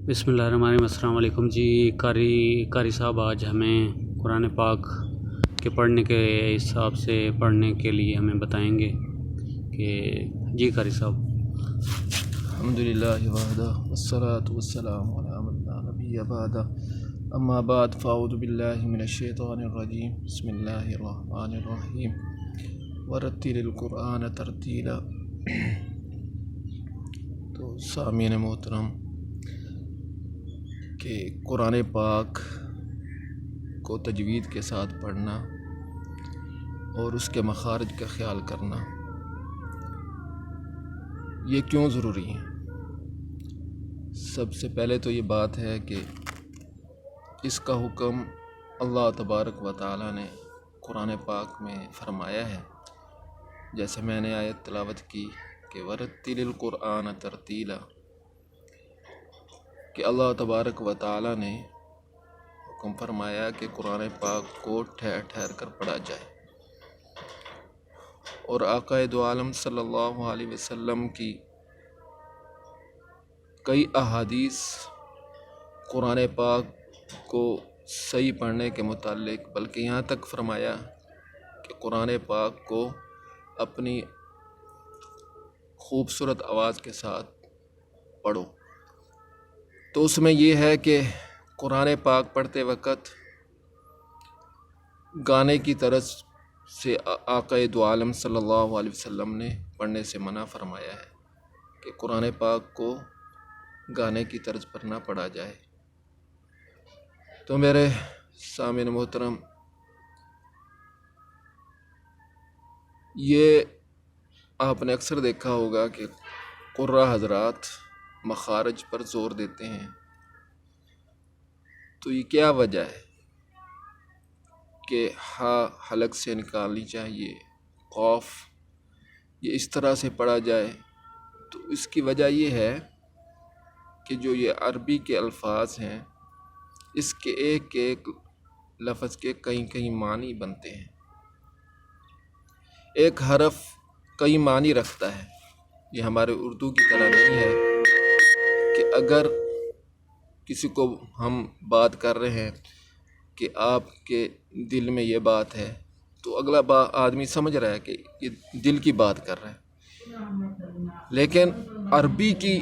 बिस्मिल्लाहिर्रहमानिर्रहीम। अस्सलाम वालेकुम जी। कारी साहब आज हमें कुरान पाक के पढ़ने के हिसाब से पढ़ने के लिए हमें बताएंगे कि जी कारी साहब। अल्हम्दुलिल्लाहि वहदा वस्सलातु वस्सलामु अला मन ला नबिय्य बअदा अम्मा बाद फ़अऊज़ु बिल्लाहि मिनश शैतानिर रजीम बिस्मिल्लाहिर रहमानिर रहीम वरत्तिलिल कुरआन तरतीला। तो सामीन मोहतरम कि कुरान पाक को तजवीद के साथ पढ़ना और उसके मखारज का ख्याल करना ये क्यों ज़रूरी है। सबसे पहले तो ये बात है कि इसका हुक्म अल्लाह तबारक व तआला ने कुरान पाक में फ़रमाया है। जैसे मैंने आयत तिलावत की कि वरत्तिलिल कुरआन तरतीला, कि अल्लाह तबारक व तआला ने हुक्म फरमाया कि कुरान पाक को ठहर ठहर कर पढ़ा जाए। और आक़ाए दो आलम सल्लल्लाहु अलैहि वसल्लम की कई अहादीस कुरान पाक को सही पढ़ने के मुतालिक, बल्कि यहाँ तक फरमाया कि कुरान पाक को अपनी खूबसूरत आवाज़ के साथ पढ़ो। तो उसमें ये है कि कुरान पाक पढ़ते वक़्त गाने की तरज से आक़ाए दो आलम सल्लल्लाहु अलैहि वसल्लम ने पढ़ने से मना फरमाया है कि कुरान पाक को गाने की तर्ज पर ना पढ़ा जाए। तो मेरे सामीन मोहतरम, ये आपने अक्सर देखा होगा कि कुर्रा हज़रात मखारज पर ज़ोर देते हैं। तो ये क्या वजह है कि हा हलक से निकालनी चाहिए, खौफ ये इस तरह से पढ़ा जाए। तो इसकी वजह ये है कि जो ये अरबी के अल्फाज हैं, इसके एक एक लफ्ज़ के कई कई मानी बनते हैं। एक हरफ कई मानी रखता है। ये हमारे उर्दू की तरह नहीं है कि अगर किसी को हम बात कर रहे हैं कि आपके दिल में ये बात है, तो अगला आदमी समझ रहा है कि ये दिल की बात कर रहा है। लेकिन अरबी की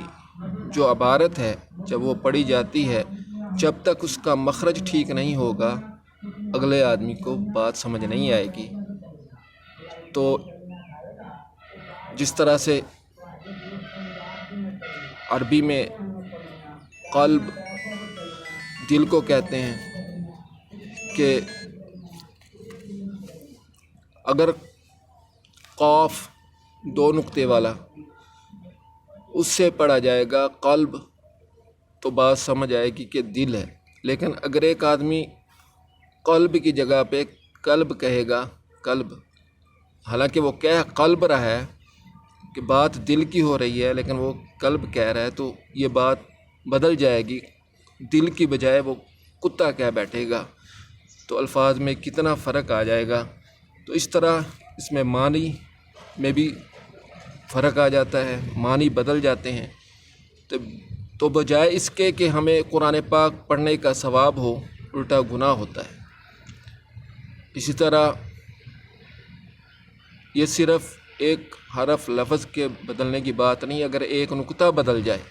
जो इबारत है, जब वो पढ़ी जाती है, जब तक उसका मखरज ठीक नहीं होगा, अगले आदमी को बात समझ नहीं आएगी। तो जिस तरह से अरबी में क़ल्ब दिल को कहते हैं कि अगर क़ाफ दो नुक्ते वाला उससे पढ़ा जाएगा क़ल्ब, तो बात समझ आएगी कि दिल है। लेकिन अगर एक आदमी क़ल्ब की जगह पे कल्ब कहेगा, कल्ब, हालांकि वो कह क़ल्ब रहा है कि बात दिल की हो रही है, लेकिन वो कल्ब कह रहा है, तो ये बात बदल जाएगी। दिल की बजाय वो कुत्ता कह बैठेगा, तो अल्फाज में कितना फ़र्क आ जाएगा। तो इस तरह इसमें मानी में भी फ़र्क आ जाता है, मानी बदल जाते हैं। तो बजाय इसके कि हमें कुरान पाक पढ़ने का सवाब हो, उल्टा गुनाह होता है। इसी तरह ये सिर्फ़ एक हरफ लफ्ज़ के बदलने की बात नहीं, अगर एक नुक्ता बदल जाए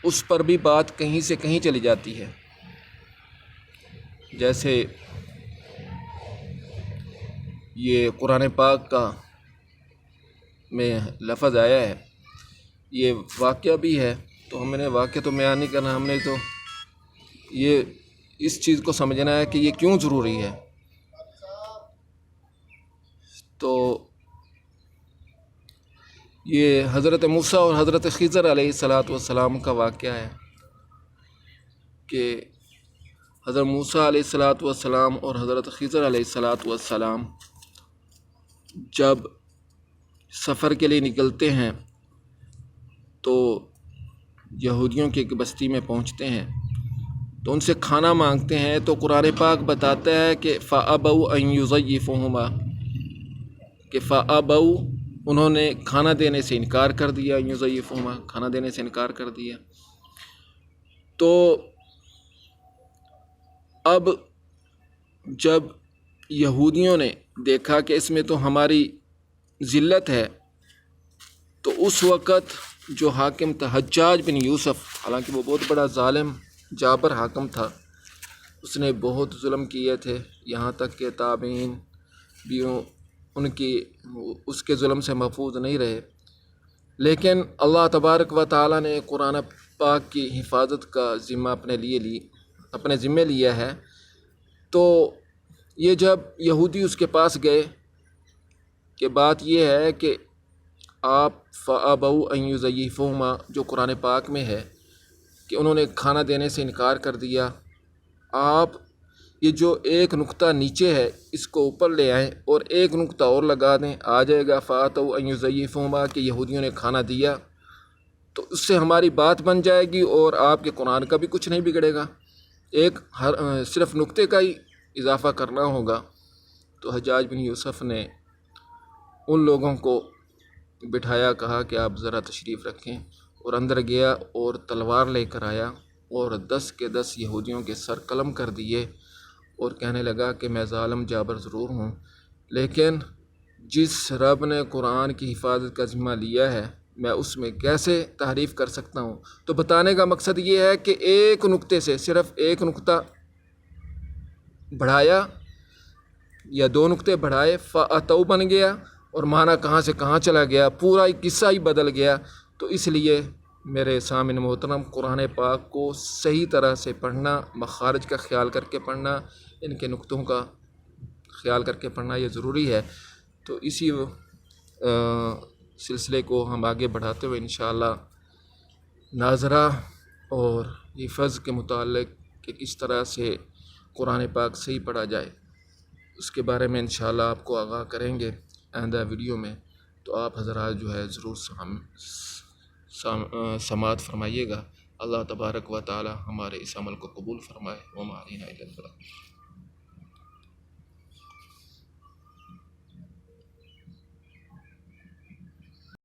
उस पर भी बात कहीं से कहीं चली जाती है। जैसे ये कुरान पाक का में लफ्ज़ आया है, ये वाक़या भी है, तो हमने वाक़या तो बयान नहीं करना, हमने तो ये इस चीज़ को समझना है कि ये क्यों ज़रूरी है। तो ये हज़रत मूसा और हज़रत खिज़र अलैहिस्सलातु वस्सलाम का वाक़या है कि हज़रत मूसा अलैहिस्सलातु वस्सलाम और हज़रत खिज़र अलैहिस्सलातु वस्सलाम जब सफ़र के लिए निकलते हैं तो यहूदियों की एक बस्ती में पहुंचते हैं, तो उनसे खाना मांगते हैं। तो कुरान पाक बताता है कि फ़अबऊ अन युज़य्यिफ़ुहुमा, कि फ़अबऊ उन्होंने खाना देने से इनकार कर दिया, युज़य्यिफ़ुहुमा खाना देने से इनकार कर दिया। تو اب جب یہودیوں نے دیکھا کہ اس میں تو ہماری ذلت ہے، تو اس وقت جو حاکم تھا حجاج بن یوسف، حالانکہ وہ بہت بڑا ظالم جابر حاکم تھا، اس نے بہت ظلم کیے تھے، یہاں تک کہ تابعین بھی ان کی اس کے ظلم سے محفوظ نہیں رہے، لیکن اللہ تبارک و تعالیٰ نے قرآن پاک کی حفاظت کا ذمہ اپنے ذمے لیا ہے۔ تو یہ جب یہودی اس کے پاس گئے کہ بات یہ ہے کہ آپ فَأَبَوْا أَن يُضَيِّفُوهُمَا، جو قرآن پاک میں ہے کہ انہوں نے کھانا دینے سے انکار کر دیا، آپ یہ جو ایک نقطہ نیچے ہے اس کو اوپر لے آئیں اور ایک نقطہ اور لگا دیں، آ جائے گا فَأَتَوْا أَن يُضَيِّفُوهُمَا کہ یہودیوں نے کھانا دیا، تو اس سے ہماری بات بن جائے گی اور آپ کے قرآن کا بھی کچھ نہیں بگڑے گا، صرف نقطے کا ہی اضافہ کرنا ہوگا۔ تو حجاج بن یوسف نے ان لوگوں کو بٹھایا، کہا کہ آپ ذرا تشریف رکھیں، اور اندر گیا اور تلوار لے کر آیا اور 10 کے 10 یہودیوں کے سر قلم کر دیے، اور کہنے لگا کہ میں ظالم جابر ضرور ہوں، لیکن جس رب نے قرآن کی حفاظت کا ذمہ لیا ہے میں اس میں کیسے تحریف کر سکتا ہوں۔ تو بتانے کا مقصد یہ ہے کہ ایک نقطے سے صرف ایک نقطہ بڑھایا یا 2 نقطے بڑھائے، فَأَتَوْا بن گیا، اور معنی کہاں سے کہاں چلا گیا، پورا ایک قصہ ہی بدل گیا۔ تو اس لیے میرے سامعین محترم، قرآن پاک کو صحیح طرح سے پڑھنا، مخارج کا خیال کر کے پڑھنا، ان کے نقطوں کا خیال کر کے پڑھنا یہ ضروری ہے۔ تو اسی سلسلے کو ہم آگے بڑھاتے ہوئے انشاءاللہ ناظرہ اور حفظ کے متعلق کہ کس طرح سے قرآن پاک صحیح پڑھا جائے اس کے بارے میں انشاءاللہ آپ کو آگاہ کریں گے آئندہ ویڈیو میں۔ تو آپ حضرات جو ہے ضرور سماعت فرمائیے گا۔ اللہ تبارک و تعالی ہمارے اس عمل کو قبول فرمائے۔ وما علینا الا البلاغ۔